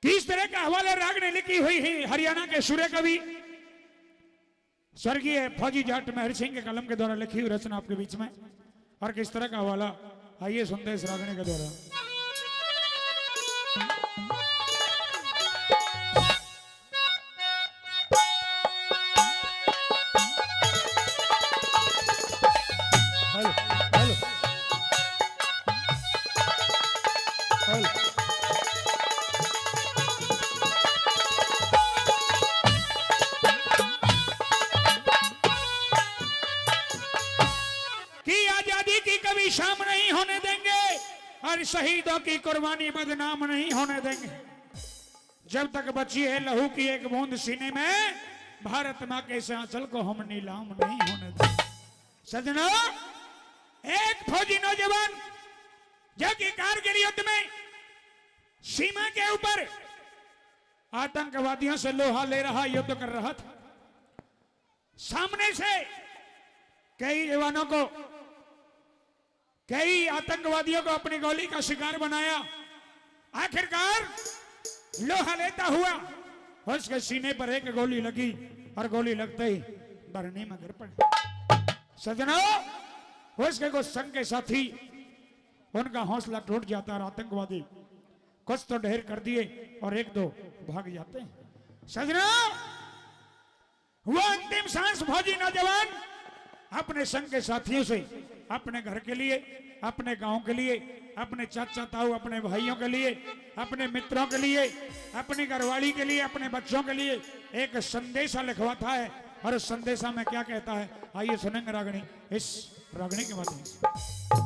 किस तरह का हवाला राग ने लिखी हुई है हरियाणा के सूर्य कवि स्वर्गीय फौजी जाट महर सिंह के कलम के द्वारा लिखी हुई रचना आपके बीच में, और किस तरह का हवाला आइए सुनते हैं इस रागने के द्वारा। हेलो हेलो हेलो कभी शाम नहीं होने देंगे और शहीदों की कुर्बानी बदनाम नहीं होने देंगे। जब तक बची है लहू की एक बूंद सीने में, भारत मां के इस आंचल को हम नीलाम नहीं होने देंगे। सजनों, एक फौजी नौजवान जो कि कारगिल युद्ध में सीमा के ऊपर आतंकवादियों से लोहा ले रहा युद्ध कर रहा था। सामने से कई जवानों को, कई आतंकवादियों को अपनी गोली का शिकार बनाया। आखिरकार लोहा लेता हुआ उसके सीने पर एक गोली लगी और गोली लगते ही धरनी में गिर पड़े। सजनों, उसके कुछ संग के साथी, उनका हौसला टूट जाता है। आतंकवादी कुछ तो ढेर कर दिए और एक दो भाग जाते हैं। सजनों, वो अंतिम सांस फौजी नौजवान अपने संग के साथियों से अपने घर के लिए, अपने गांव के लिए, अपने चाचा ताऊ, अपने भाइयों के लिए, अपने मित्रों के लिए, अपनी घरवाली के लिए, अपने बच्चों के लिए एक संदेशा लिखवाता है। और उस संदेशा में क्या कहता है, आइए सुनेंगे रागनी, इस रागनी के माध्यम से।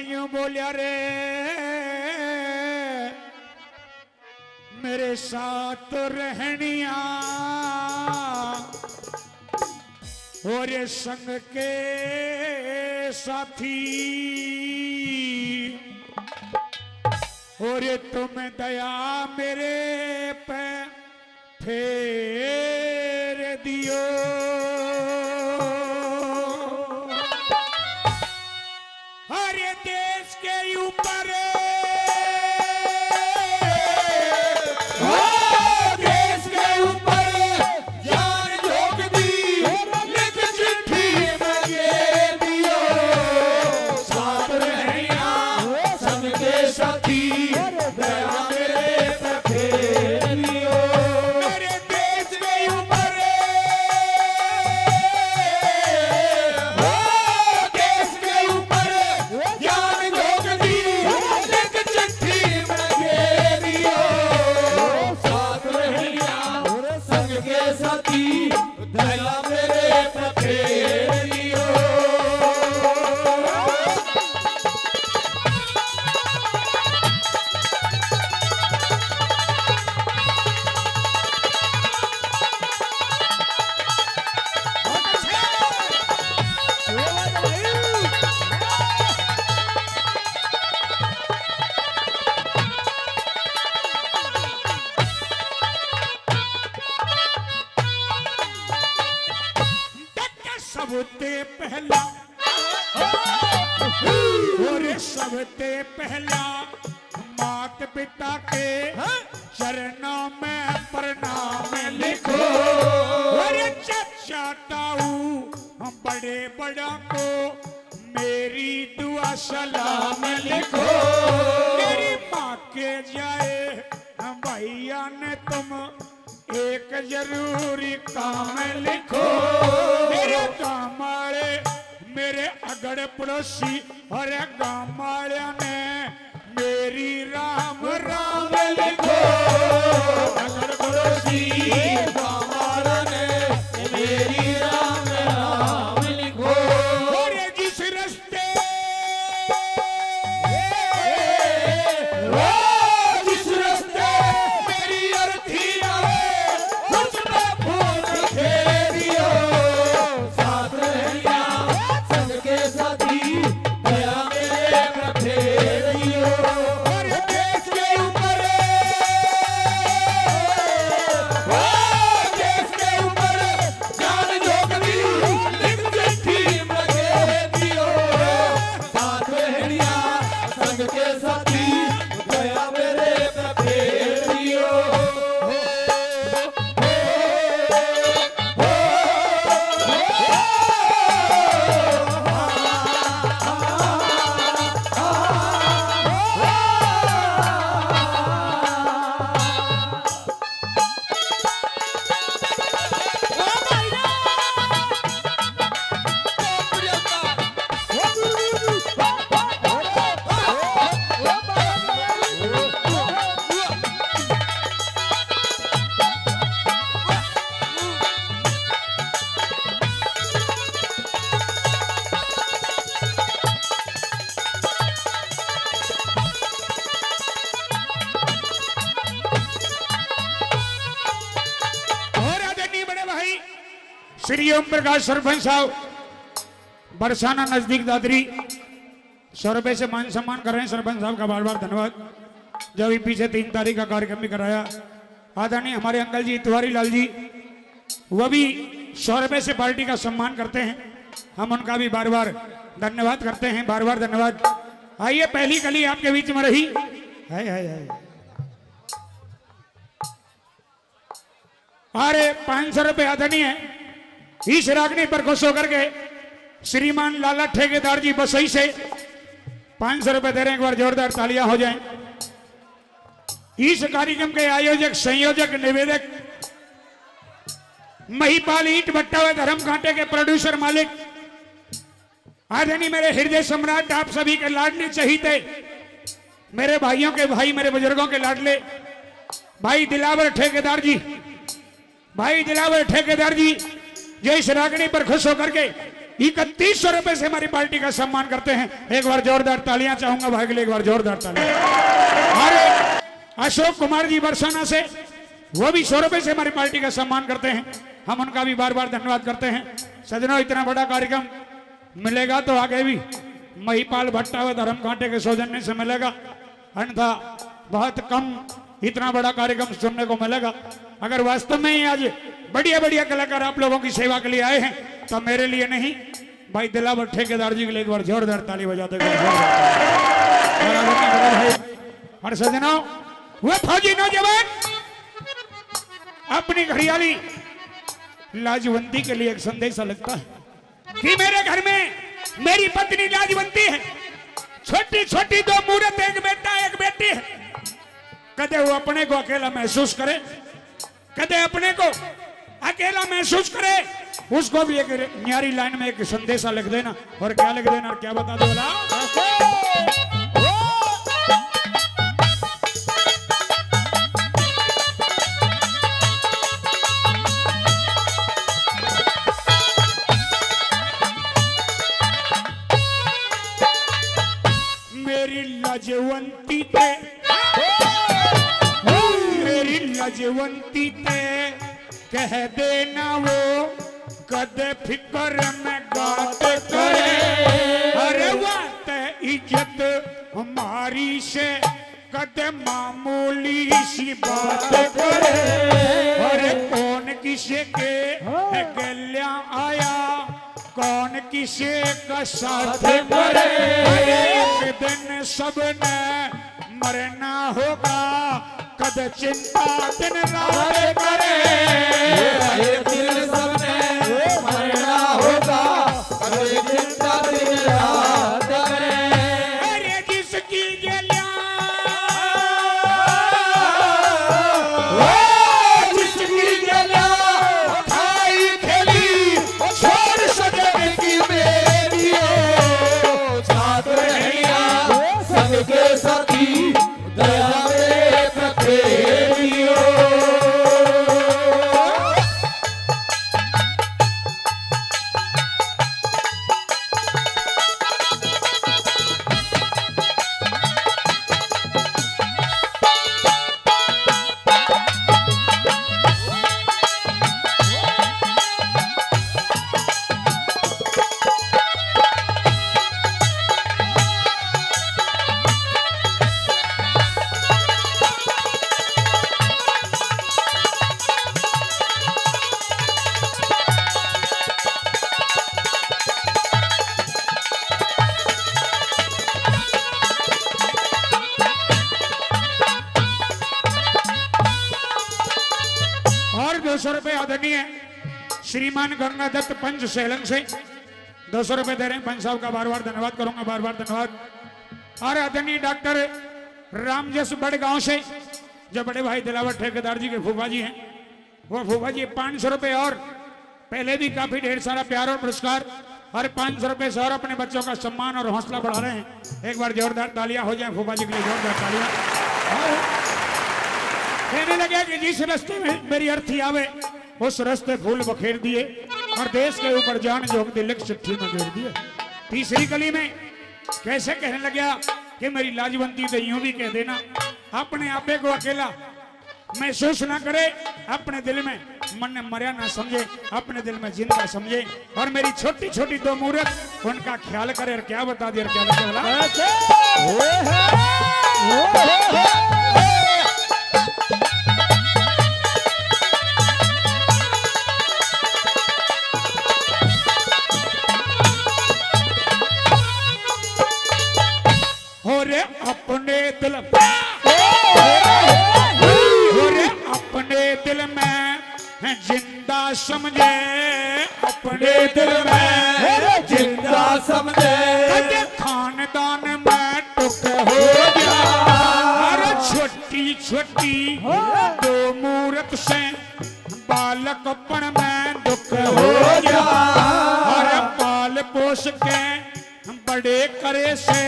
यूं बोलिया रे मेरे साथ रहनिया और ये संग के साथी, और ये तुम दया मेरे पे फेर दियो। देश के ऊपर देश के ऊपर जान झोंक दी, लिख चिट्ठी में ये दियो। साथ रहनिया संग के साथी, दया मेरे पे फेर दियो। मेरे देश के ऊपर देश के ऊपर जान झोंक दी, लिख चिट्ठी में ये दियो। साथ रहनिया संग के साथी, दया मेरे पे फेर दियो। सबते पहला और सबते पहला माता पिता के चरणों में प्रणाम लिखो। और चाचा ताऊ बड़े बड़ा को मेरी दुआ सलाम लिखो। मेरी माँ के जाए भैया ने तुम एक जरूरी काम लिखो। मेरे गाँव वाले, मेरे अगड़ पड़ोसी और गाँव वाले ने मेरी राम राम लिखो। अगर पड़ोसी गाँव वाला ने मेरी राम राम लिखो। और जिस रास्ते जिस रास्ते मेरी अर्थी आए, उसमें फूल फेर दियो। साथ रहनिया श्री ओम प्रकाश सरपंच साहब बरसाना नजदीक दादरी 100 रुपए से मान सम्मान कर रहे हैं। सरपंच साहब का बार बार धन्यवाद। जब भी पीछे 3 तारीख का कार्यक्रम भी कराया, आदरणीय हमारे अंकल जी तिवारी लाल जी, वह भी 100 रुपए से पार्टी का सम्मान करते हैं। हम उनका भी बार बार धन्यवाद करते हैं, बार बार धन्यवाद। आइए, पहली कली आपके बीच में रही है। अरे 500 रुपए आदरणीय इस रागनी पर खुश होकर के श्रीमान लाला ठेकेदार जी बसई से 500 रुपए दे रहे हैं। एक बार जोरदार तालियां हो जाएं। इस कार्यक्रम के आयोजक, संयोजक, निवेदक महिपाल ईंट भट्टा व धर्म कांटे के प्रोड्यूसर मालिक आदरणीय मेरे हृदय सम्राट, आप सभी के लाडले चहीते, मेरे भाइयों के भाई, मेरे बुजुर्गों के लाडले भाई दिलावर ठेकेदार जी, भाई दिलावर ठेकेदार जी जो इस रागनी पर खुश होकर के 3100 रुपए से हमारी पार्टी का सम्मान करते हैं। एक बार जोरदार तालियां चाहूंगा भाई के लिए, एक बार जोरदार तालियां। और अशोक कुमार जी बरसाना से, वो भी 100 रुपए से हमारी पार्टी का सम्मान करते हैं। हम उनका भी बार बार धन्यवाद करते हैं। सजनों, इतना बड़ा कार्यक्रम मिलेगा तो आगे भी महिपाल भट्टा व धर्म कांटे के सौजन्य से मिलेगा, अन्यथा बहुत कम इतना बड़ा कार्यक्रम सुनने को मिलेगा। अगर वास्तव में ही आज बढ़िया बढ़िया कलाकार आप लोगों की सेवा के लिए आए हैं तो मेरे लिए नहीं, भाई दिलावर ठेकेदार जी के लिए एक बार जोरदार ताली बजाते हैं। और सजनों, वो फौजी नौजवान अपनी घड़ियाली लाजवंती के लिए एक संदेशा लगता है कि मेरे घर में मेरी पत्नी लाजवंती है, छोटी छोटी 2 मूर्त, एक बेटा एक बेटी है। कदे वो अपने को अकेला महसूस करे, कदे अपने को अकेला महसूस करे, उसको भी एक न्यारी लाइन में एक संदेशा लिख देना। और क्या लिख देना और क्या बता दो बोला? मेरी लाजवंती ते, मेरी लाजवंती ते कह देना वो कदे फिक्र में बात करे। अरे बात इज्जत हमारी से कदे मामूली सी बात करे। अरे कौन किसे के गल्या आया, कौन किसे का साथ करे। एक दिन सबने मरना होगा, कद चिंता दिन रात करे। एक दिन सबने मरना होगा, कद चिंता दिन रात करे। अरे जिसकी गलियां, जिसकी गलियां खाई खेली, छोड़ सजन की मेरी साथ रहिया, सबके साथी दया में प्रखेरियो। और 200 रुपए आदरणीय श्रीमान गंगादत्त पंच सेलन से 200 रुपए दे रहे हैं। पंच साहब का बार बार धन्यवाद करूंगा, बार बार धन्यवाद। और आदरणीय डॉक्टर रामजस बड़गांव से, जो बड़े भाई दिलावर ठेकेदार जी के फूफा जी हैं, वो फूफा जी 500 रुपए और पहले भी काफी ढेर सारा प्यार और पुरस्कार और 500 रुपए से और अपने बच्चों का सम्मान और हौसला बढ़ा रहे हैं। एक बार जोरदार तालियां हो जाए फूफा जी के लिए, जोरदार तालियां। कहने लगे कि जिस रास्ते में मेरी अर्थी आवे उस रास्ते फूल बखेर दिए और देश के ऊपर जान जोग दिल की चिट्ठी में घेर दिए। तीसरी कली में कैसे कहने लगा कि मेरी लाजवंती तो यूं भी कह देना, अपने आपे को अकेला महसूस ना करे, अपने दिल में मन ने मरिया ना समझे, अपने दिल में जिंदा समझे। और मेरी छोटी छोटी दो मूर्त उनका ख्याल करे। और क्या बता दिया, क्या लगे बोला हो रे अपने दिल अपने दिल में जिंदा समझे, अपने दिल में जिंदा समझे खानदान में टुक हो गया। अरे छोटी छोटी दो मूर्त से बालकपन में दुख हो गया। अरे पाल पोस के बड़े करे से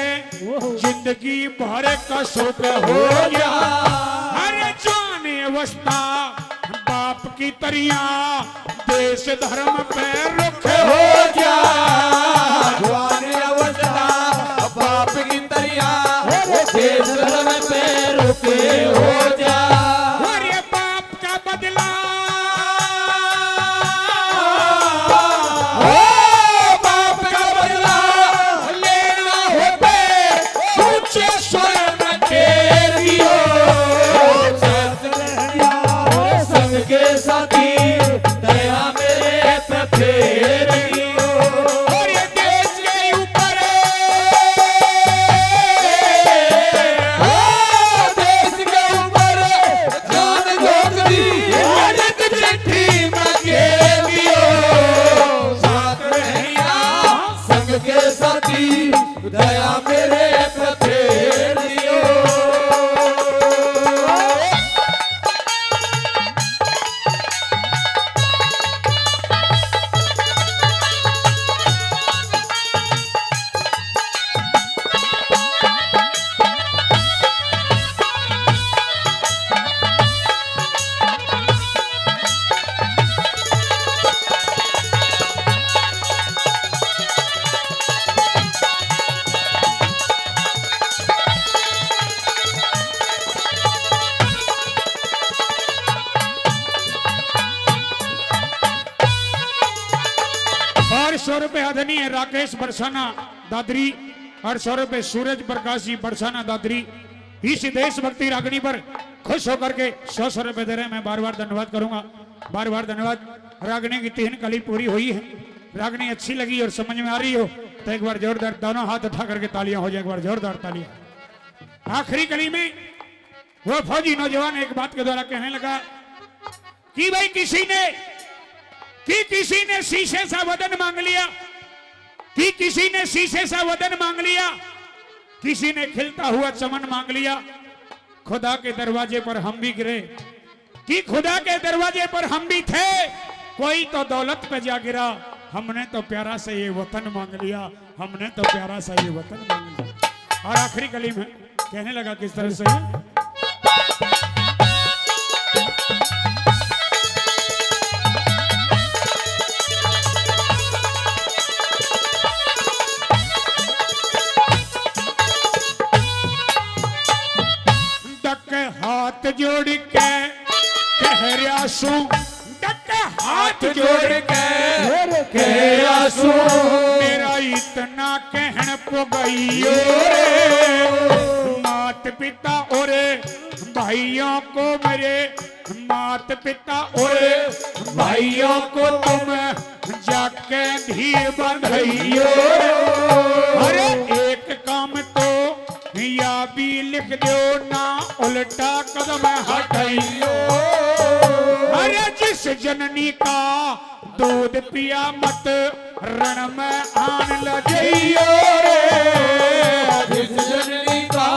जिंदगी भर का सुख हो गया। अरे जाने अवस्था बाप की तरिया देश धर्म पे रुख हो जा जवानी अवस्था बाप की तरिया देश धर्म पे रुके हो जा। अरे बाप का बदला बाप का बदला लेना होते ऊंचे स्वर में टेर दियो संग के साथी दया मेरे पे फेर दियो। और ये देश के ऊपर देश के ऊपर जान झोंक दी आदत चिट्ठी में घेर दियो साथ रहिया संग के साथी दया मेरे पे फेर दियो। और 100 रुपए आदरणीय राकेश बरसाना दादरी और 100 रुपए सूरज प्रकाश जी बरसाना दादरी इस देशभक्ति रागनी पर खुश होकर के 100 रुपए दे रहे हैं। मैं बार बार धन्यवाद करूंगा, बार बार धन्यवाद। रागनी की 3 कली पूरी हुई है। रागनी अच्छी लगी और समझ में आ रही हो तो एक बार जोरदार दोनों हाथ उठा करके तालियां हो जाए, एक बार जोरदार तालियां। आखिरी कली में वो फौजी नौजवान एक बात के द्वारा कहने लगा कि भाई किसी ने शीशे सा वदन मांग लिया, कि किसी ने शीशे सा वदन मांग लिया, किसी ने खिलता हुआ चमन मांग लिया। खुदा के दरवाजे पर हम भी गिरे, कि खुदा के दरवाजे पर हम भी थे, कोई तो दौलत पे जा गिरा। हमने तो प्यारा सा ये वतन मांग लिया, हमने तो प्यारा सा ये वतन मांग लिया। और आखिरी कली में कहने लगा किस तरह से, हाथ जोड़ के कह रहा सू, हाथ जोड़ के कह रहा सू मेरा इतना कहन पुगइयो रे। मात पिता और भाइयों को, मेरे मात पिता और भाइयों को तुम जाके धीर बंधइयो। अरे एक काम तो या भी लिख दो ना उल्टा कदम हटाइयो। अरे जिस जननी का दूध पिया मत रण में आन लजइयो रे। जिस जननी का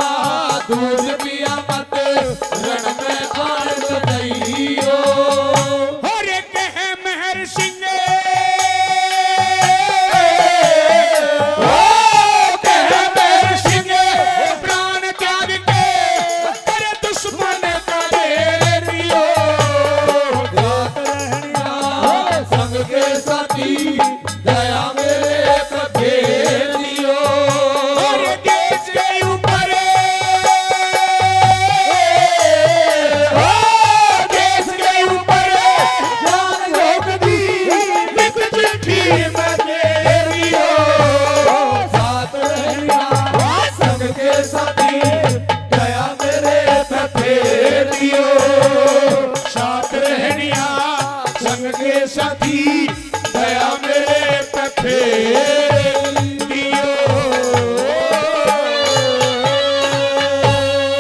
दूध पिया मत रण में आन लजइयो। और कहे मेहर सिंह दया मेरे पे फेर दियो। के साथी दया मेरे पे फेर दियो साथ रहनिया संग के साथी दया मेरे पे फेर